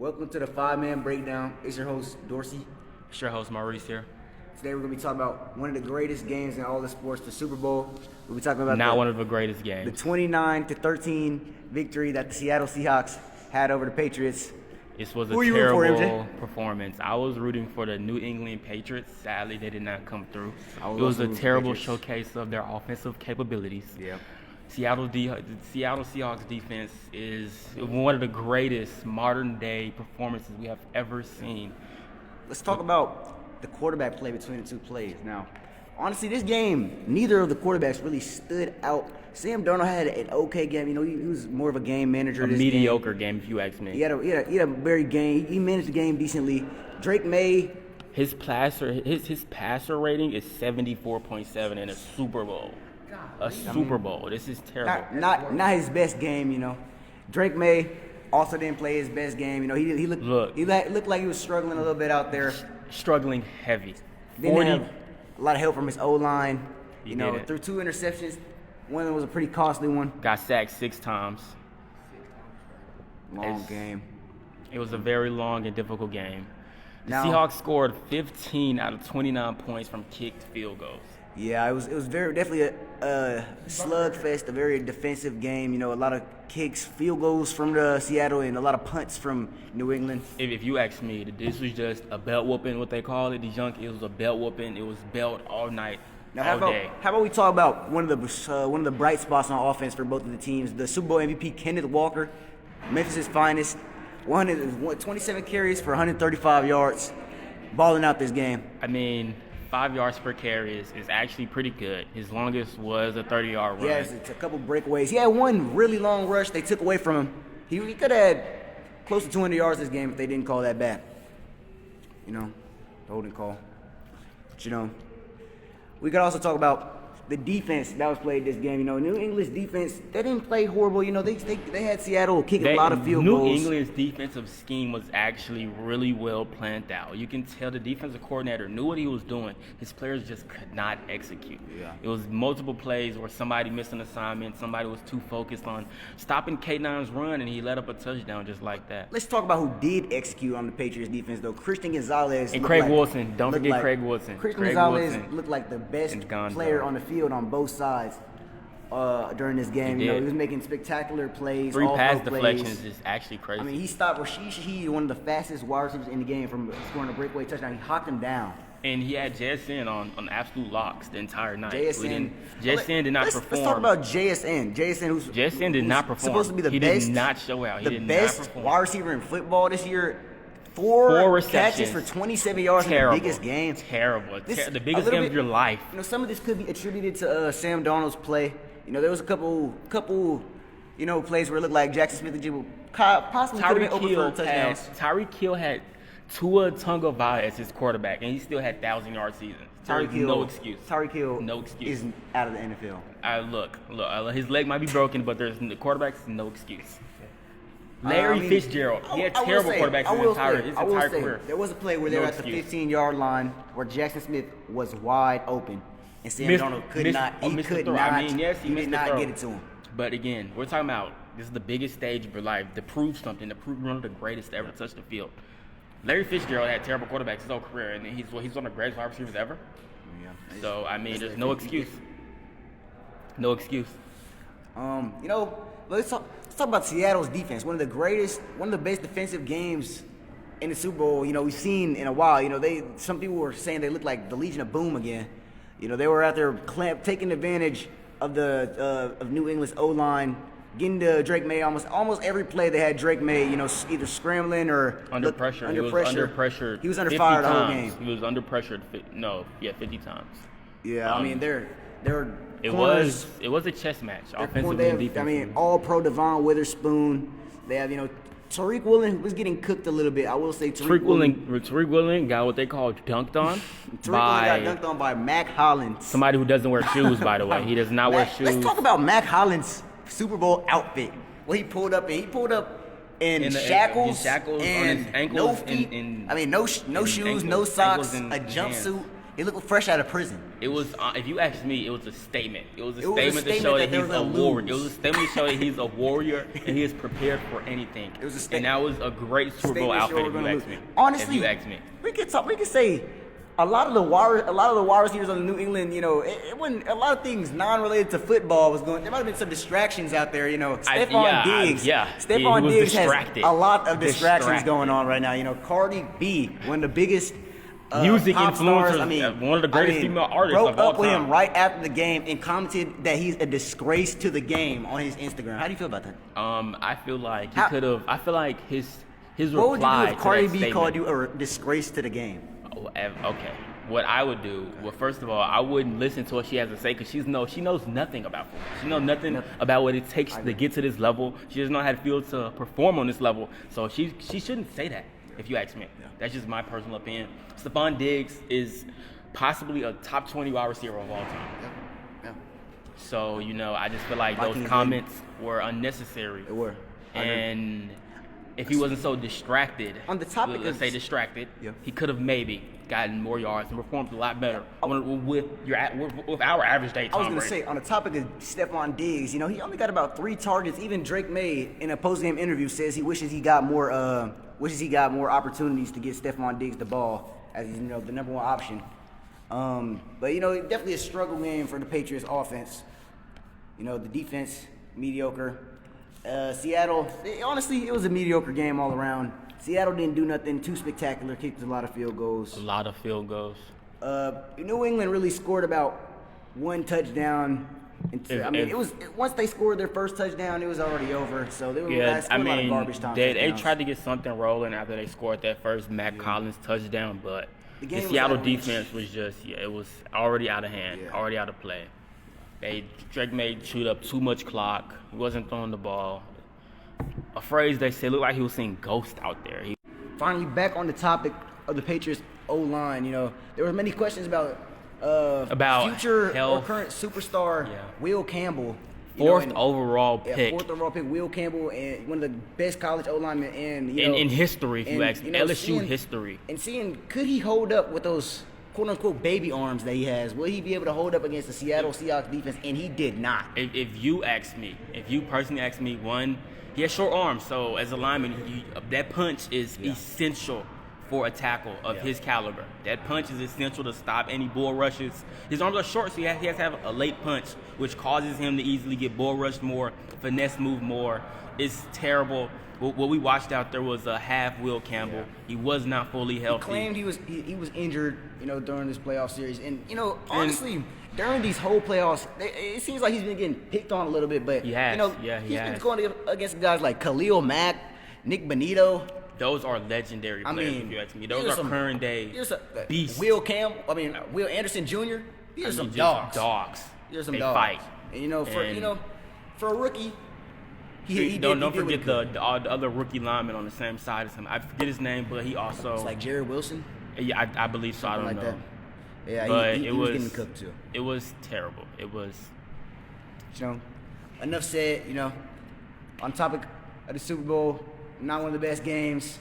Welcome to the 5-Man Breakdown. It's your host, Dorsey. It's your host, Maurice here. Today we're going to be talking about one of the greatest games in all the sports, the Super Bowl. We'll be talking about one of the greatest games. The 29-13 victory that the Seattle Seahawks had over the Patriots. This was a terrible performance. I was rooting for the New England Patriots. Sadly, they did not come through. It was a terrible showcase of their offensive capabilities. Yeah. The Seattle Seahawks defense is one of the greatest modern-day performances we have ever seen. Let's talk about the quarterback play between the two plays. Now, honestly, this game, neither of the quarterbacks really stood out. Sam Darnold had an okay game. You know, he was more of a game manager. A mediocre game, if you ask me. He had a very game. He managed the game decently. Drake May. His passer rating is 74.7 in a Super Bowl. Super Bowl. This is terrible. Not his best game, you know. Drake May also didn't play his best game. You know, he looked like he was struggling a little bit out there. Struggling heavy. Didn't have a lot of help from his O-line. You know, threw 2 interceptions. One of them was a pretty costly one. Got sacked 6 times. Long game. It was a very long and difficult game. The Seahawks scored 15 out of 29 points from kicked field goals. Yeah, it was definitely a slugfest, a very defensive game. You know, a lot of kicks, field goals from the Seattle, and a lot of punts from New England. If you ask me, this was just a belt whooping, what they call it. It was a belt whooping. It was belt all night. Now, how about we talk about one of the bright spots on offense for both of the teams? The Super Bowl MVP Kenneth Walker, Memphis' finest, 27 carries for 135 yards, balling out this game. I mean, 5 yards per carry is actually pretty good. His longest was a 30-yard run. Yes, it's a couple breakaways. He had one really long rush they took away from him. He could have had close to 200 yards this game if they didn't call that back. You know, the holding call. But, you know, we could also talk about the defense that was played this game. You know, New England's defense, they didn't play horrible. You know, they had Seattle kicking a lot of field goals. New England's defensive scheme was actually really well planned out. You can tell the defensive coordinator knew what he was doing. His players just could not execute. Yeah. It was multiple plays where somebody missed an assignment, somebody was too focused on stopping K9's run, and he let up a touchdown just like that. Let's talk about who did execute on the Patriots defense, though. Christian Gonzalez. And Craig Wilson. Don't forget Craig Wilson. Christian Gonzalez looked like the best player on the field on both sides during this game. You know, he was making spectacular plays. 3 pass deflections is actually crazy. I mean, he stopped Rashid Shaheed, one of the fastest wide receivers in the game, from scoring a breakaway touchdown. He hocked him down. And he had JSN on absolute locks the entire night. JSN did not perform. Let's talk about JSN. JSN did not perform. Supposed to be the best. He did not show out. The best wide receiver in football this year. 4 catches for 27 yards in the biggest game. Terrible. The biggest game of your life. You know, some of this could be attributed to Sam Darnold's play. You know, there was a couple plays where it looked like Jackson Smith and Jigba possibly could have been open for touchdowns. Tyreek Hill had Tua Tagovailoa as his quarterback, and he still had 1,000-yard seasons. Tyreek Hill, no excuse. Tyreek Hill, no excuse. Is out of the NFL. Look. His leg might be broken, but the quarterback's no excuse. Larry Fitzgerald. He had terrible quarterbacks his entire career. There was a play where they were at the 15-yard line where Jackson Smith was wide open, and Sam Darnold could not. He did not get it to him. But again, we're talking about this is the biggest stage of your life to prove something, to prove one of the greatest to ever touch the field. Larry Fitzgerald had terrible quarterbacks his whole career, and he's one of the greatest wide receivers ever. Yeah. So I mean, there's no excuse. No excuse. You know, let's talk about Seattle's defense. One of the best defensive games in the Super Bowl, you know, we've seen in a while. You know, some people were saying they looked like the Legion of Boom again. You know, they were out there taking advantage of of New England's O-line, getting to Drake May almost every play they had Drake May, you know, either scrambling or under pressure. He was under fire the whole game. He was under pressure 50 times. Yeah, I mean it was a chess match, offensively and defensively. I mean, all-pro Devon Witherspoon. They have, you know, Tariq Woolen was getting cooked a little bit. I will say Tariq Woolen got what they call dunked on. Tariq Woolen got dunked on by Mac Hollins. Somebody who doesn't wear shoes, by the way. He does not wear shoes. Let's talk about Mac Hollins' Super Bowl outfit. Well, he pulled up in shackles and on his ankles, no feet. No shoes, no socks, a jumpsuit. He looked fresh out of prison. It was, if you ask me, it was a statement. It was a It was a statement to statement show that that they he's were a gonna warrior. lose. It was a statement to show that he's a warrior and he is prepared for anything. It was a And that was a great Super Bowl statement outfit, showing if we're you gonna ask lose. me. Honestly, if you ask me. we could say a lot of the wide receivers on the New England, you know, it wasn't a lot of things non-related to football was going. There might have been some distractions out there, you know. Stephon Diggs, Stephon was Diggs distracted. has a lot of distractions going on right now. You know, Cardi B, one of the biggest Music pop stars, influencers, one of the greatest female artists broke of all up with time. him right after the game and commented that he's a disgrace to the game on his Instagram. How do you feel about that? I feel like he could have. I feel like his What would you reply do if to Cardi that B statement. called you a disgrace to the game? Okay. What I would do, well, first of all, I wouldn't listen to what she has to say because she knows nothing about football. She knows nothing about what it takes to get to this level. She doesn't know how to feel to perform on this level. So she shouldn't say that, if you ask me. Yeah. That's just my personal opinion. Stephon Diggs is possibly a top 20 wide receiver of all time. Yeah. So, you know, I just feel like Vikings those comments were unnecessary. They were. And if he wasn't so distracted, On the topic let's of- say distracted, Yeah. he could have maybe gotten more yards and performed a lot better with our average day. I was going to say, on the topic of Stephon Diggs, you know, he only got about 3 targets. Even Drake May, in a post-game interview, says he wishes he got more opportunities to get Stephon Diggs the ball as he's, you know, the number 1 option. But, you know, definitely a struggle game for the Patriots offense. You know, the defense, mediocre. Seattle, honestly, it was a mediocre game all around. Seattle didn't do nothing too spectacular, kicked a lot of field goals. A lot of field goals. New England really scored about 1 touchdown. Once they scored their first touchdown, it was already over. So they were Yeah, scored a lot of garbage time. they touchdowns. tried to get something rolling after they scored that first Matt Collins touchdown, but The the game was Seattle out of reach. defense was just, it was already out of hand, Yeah. already out of play. Drake May chewed up too much clock. He wasn't throwing the ball. A phrase they said looked like he was seeing ghosts out there. Finally, back on the topic of the Patriots O-line, you know, there were many questions about future health. or current superstar Will Campbell. Fourth overall pick. 4th overall pick, Will Campbell, and one of the best college O-linemen in history, if you ask me. LSU history. And seeing, could he hold up with those quote-unquote baby arms that he has? Will he be able to hold up against the Seattle Seahawks defense? And he did not. If you personally ask me, one, he has short arms, so as a lineman, that punch is essential for a tackle of his caliber. That punch is essential to stop any bull rushes. His arms are short, so he has to have a late punch, which causes him to easily get bull rushed more, finesse move more. It's terrible. What we watched out there was a half Will Campbell. He was not fully healthy. He claimed he was injured, you know, during this playoff series. And, you know, honestly, during these whole playoffs, it seems like he's been getting picked on a little bit. But, He has. you know, He he's has. been going against guys like Khalil Mack, Nick Bonito. Those are legendary players, if you ask me. Those are current day beasts. Will Anderson Jr. These are some dogs. These are some they dogs. fight. And, you know, for a rookie, he don't did forget the other rookie lineman on the same side as him. I forget his name, but he also. It's like Jared Wilson. Yeah, I believe so. I don't know. That. Yeah, but he was getting cooked too. It was terrible. It was. You know, enough said. You know, on topic of the Super Bowl, not one of the best games.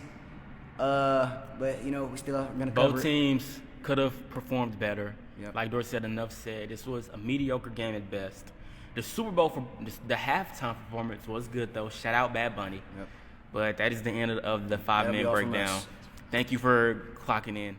But you know, we still are gonna cover Both teams could have performed better. Yep. Like Dorsey said, enough said. This was a mediocre game at best. The Super Bowl the halftime performance was good though. Shout out Bad Bunny. Yep. But that is the end of the 5-minute all from breakdown. us. Thank you for clocking in.